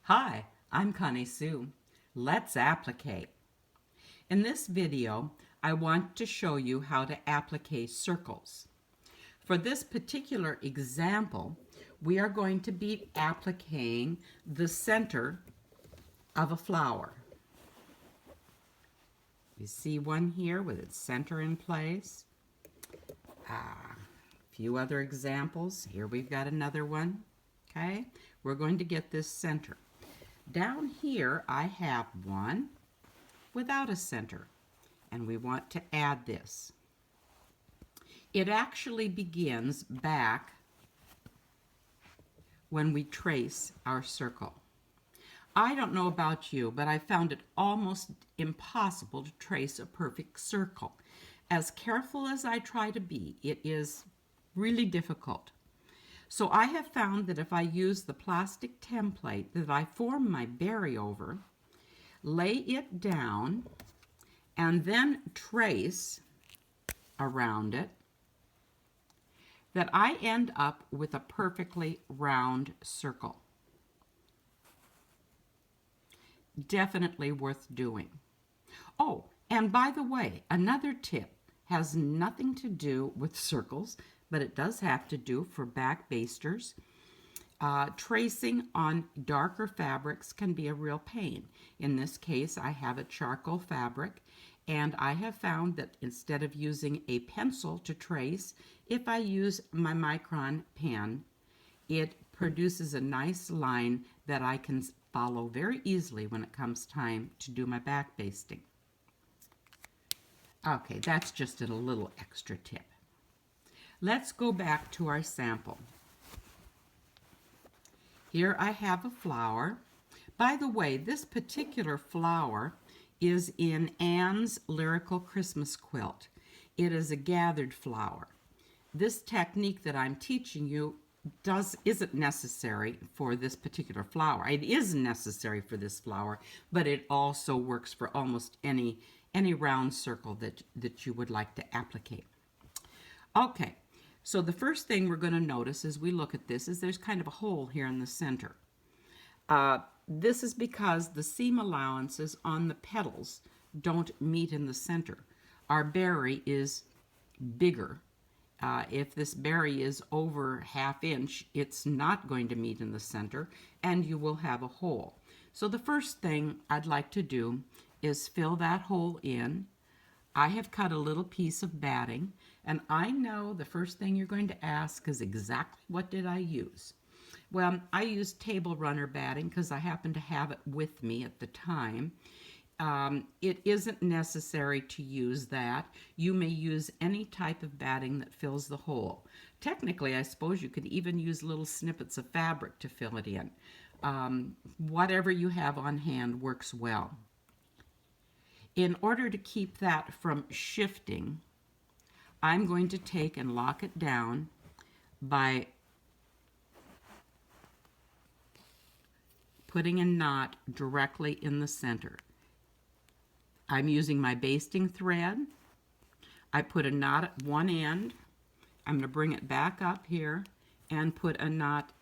Hi, I'm Connie Sue. Let's applique. In this video, I want to show you how to applique circles. For this particular example, we are going to be appliquing the center of a flower. You see one here with its center in place. A few other examples. Here we've got another one. Okay, we're going to get this center. Down here I have one without a center, and we want to add this. It actually begins back when we trace our circle. I don't know about you, but I found it almost impossible to trace a perfect circle. As careful as I try to be, it is really difficult. So I have found that if I use the plastic template that I form my berry over, lay it down, and then trace around it, that I end up with a perfectly round circle. Definitely worth doing. Oh, and by the way, another tip has nothing to do with circles, but it does have to do for back basters. Tracing on darker fabrics can be a real pain. In this case, I have a charcoal fabric, and I have found that instead of using a pencil to trace, if I use my micron pen, it produces a nice line that I can follow very easily when it comes time to do my back basting. Okay, that's just a little extra tip. Let's go back to our sample. Here I have a flower. By the way, this particular flower is in Anne's Lyrical Christmas Quilt. It is a gathered flower. This technique that I'm teaching you isn't necessary for this particular flower. It is necessary for this flower, but it also works for almost any round circle that you would like to applique. Okay. So the first thing we're going to notice as we look at this is there's kind of a hole here in the center. This is because the seam allowances on the petals don't meet in the center. Our berry is bigger. If this berry is over ½ inch, it's not going to meet in the center, and you will have a hole. So the first thing I'd like to do is fill that hole in. I have cut a little piece of batting, and I know the first thing you're going to ask is exactly what did I use? Well, I used table runner batting because I happen to have it with me at the time. It isn't necessary to use that. You may use any type of batting that fills the hole. Technically, I suppose you could even use little snippets of fabric to fill it in. Whatever you have on hand works well. In order to keep that from shifting, I'm going to take and lock it down by putting a knot directly in the center. I'm using my basting thread. I put a knot at one end. I'm going to bring it back up here and put a knot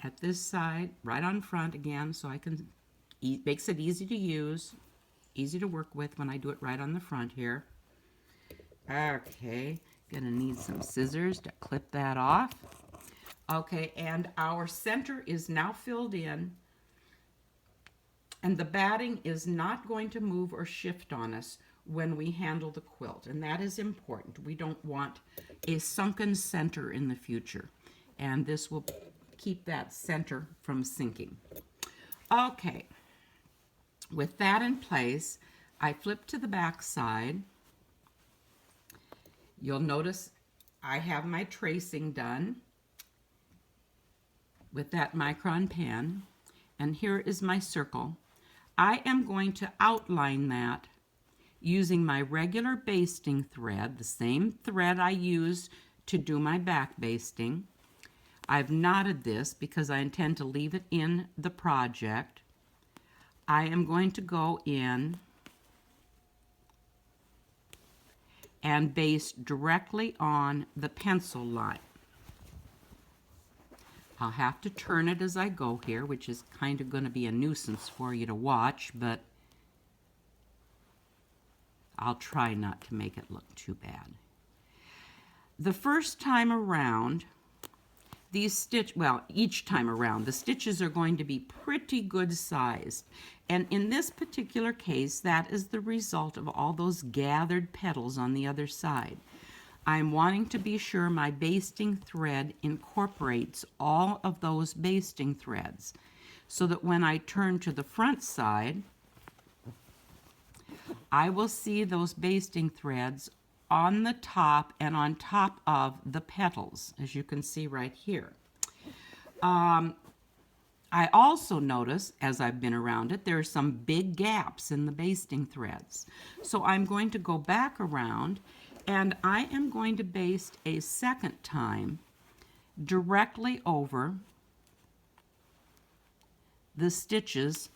at this side, right on front again, so I can, makes it easy to use, easy to work with when I do it right on the front here. Okay, gonna need some scissors to clip that off. Okay, and our center is now filled in, and the batting is not going to move or shift on us when we handle the quilt, and that is important. We don't want a sunken center in the future, and this will keep that center from sinking. Okay, with that in place, I flip to the back side. You'll notice I have my tracing done with that micron pen, and here is my circle. I am going to outline that using my regular basting thread, the same thread I use to do my back basting. I've knotted this because I intend to leave it in the project. I am going to go in and baste directly on the pencil line. I'll have to turn it as I go here, which is kind of going to be a nuisance for you to watch, but I'll try not to make it look too bad. The first time around, each time around, the stitches are going to be pretty good sized. And in this particular case, that is the result of all those gathered petals on the other side. I'm wanting to be sure my basting thread incorporates all of those basting threads so that when I turn to the front side, I will see those basting threads on the top and on top of the petals, as you can see right here. I also notice, as I've been around it, there are some big gaps in the basting threads. So I'm going to go back around and I am going to baste a second time directly over the stitches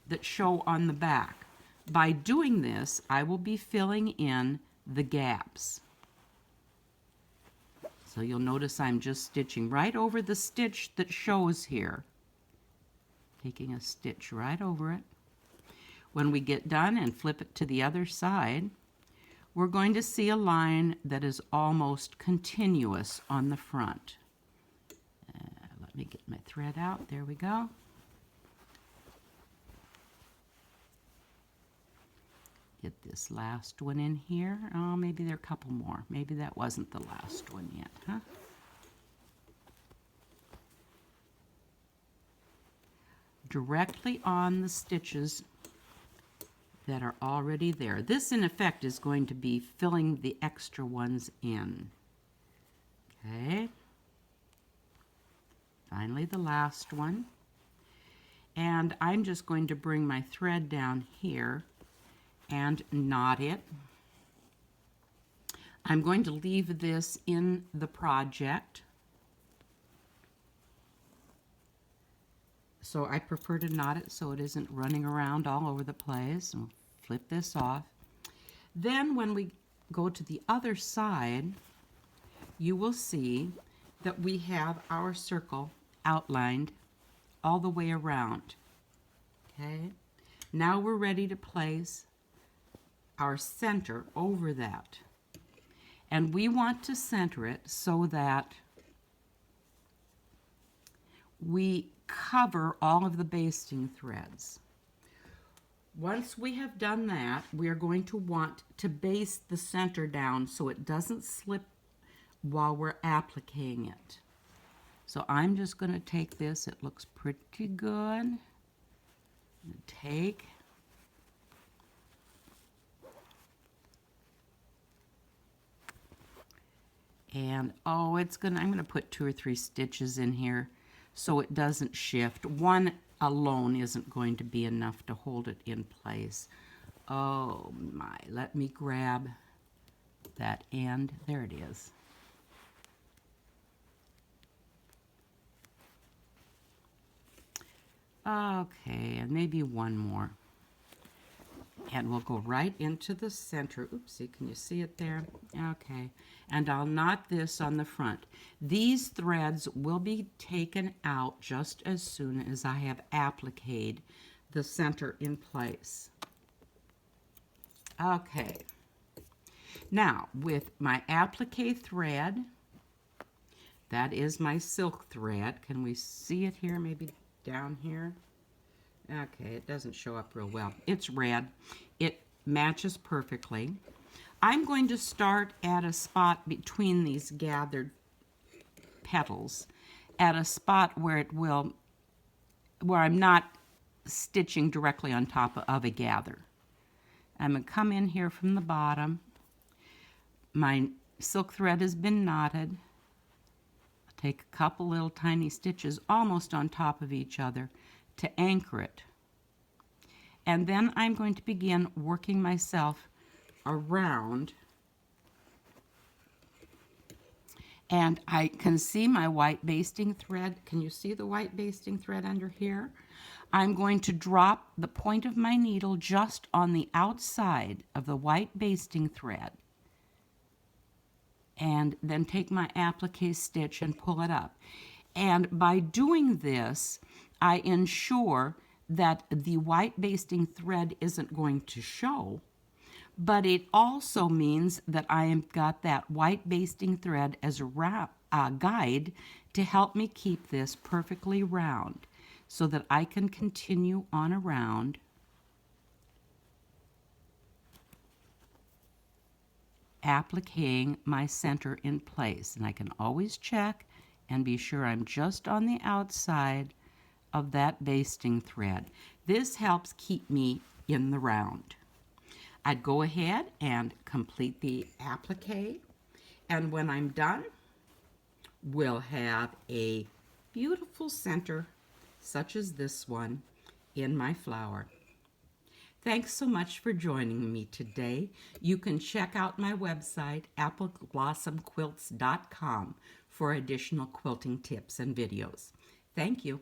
that show on the back. By doing this, I will be filling in the gaps. So you'll notice I'm just stitching right over the stitch that shows here. Taking a stitch right over it. When we get done and flip it to the other side, we're going to see a line that is almost continuous on the front. Let me get my thread out. There we go. Get this last one in here. Oh, maybe there are a couple more. Maybe that wasn't the last one yet, huh? Directly on the stitches that are already there. This, in effect, is going to be filling the extra ones in. Okay. Finally, the last one. And I'm just going to bring my thread down here and knot it. I'm going to leave this in the project. So I prefer to knot it so it isn't running around all over the place. And we'll flip this off. Then when we go to the other side, you will see that we have our circle outlined all the way around. Okay? Now we're ready to place our center over that. And we want to center it so that we cover all of the basting threads. Once we have done that, we are going to want to baste the center down so it doesn't slip while we're appliquing it. So I'm just going to take this. It looks pretty good. Take and I'm going to put 2 or 3 stitches in here so it doesn't shift. One alone isn't going to be enough to hold it in place. Oh my, let me grab that end. There it is. Okay, and maybe one more. And we'll go right into the center. Oopsie, can you see it there? Okay, and I'll knot this on the front. These threads will be taken out just as soon as I have appliqued the center in place. Okay, now with my applique thread, that is my silk thread. Can we see it here? Maybe down here. Okay, it doesn't show up real well. It's red. It matches perfectly. I'm going to start at a spot between these gathered petals, at a spot where I'm not stitching directly on top of a gather. I'm going to come in here from the bottom. My silk thread has been knotted. Take a couple little tiny stitches almost on top of each other to anchor it. And then I'm going to begin working myself around. And I can see my white basting thread. Can you see the white basting thread under here? I'm going to drop the point of my needle just on the outside of the white basting thread. And then take my applique stitch and pull it up. And by doing this, I ensure that the white basting thread isn't going to show, but it also means that I have got that white basting thread as a guide to help me keep this perfectly round so that I can continue on around appliquing my center in place. And I can always check and be sure I'm just on the outside of that basting thread. This helps keep me in the round. I'd go ahead and complete the applique, and when I'm done, we'll have a beautiful center such as this one in my flower. Thanks so much for joining me today. You can check out my website, appleblossomquilts.com, for additional quilting tips and videos. Thank you.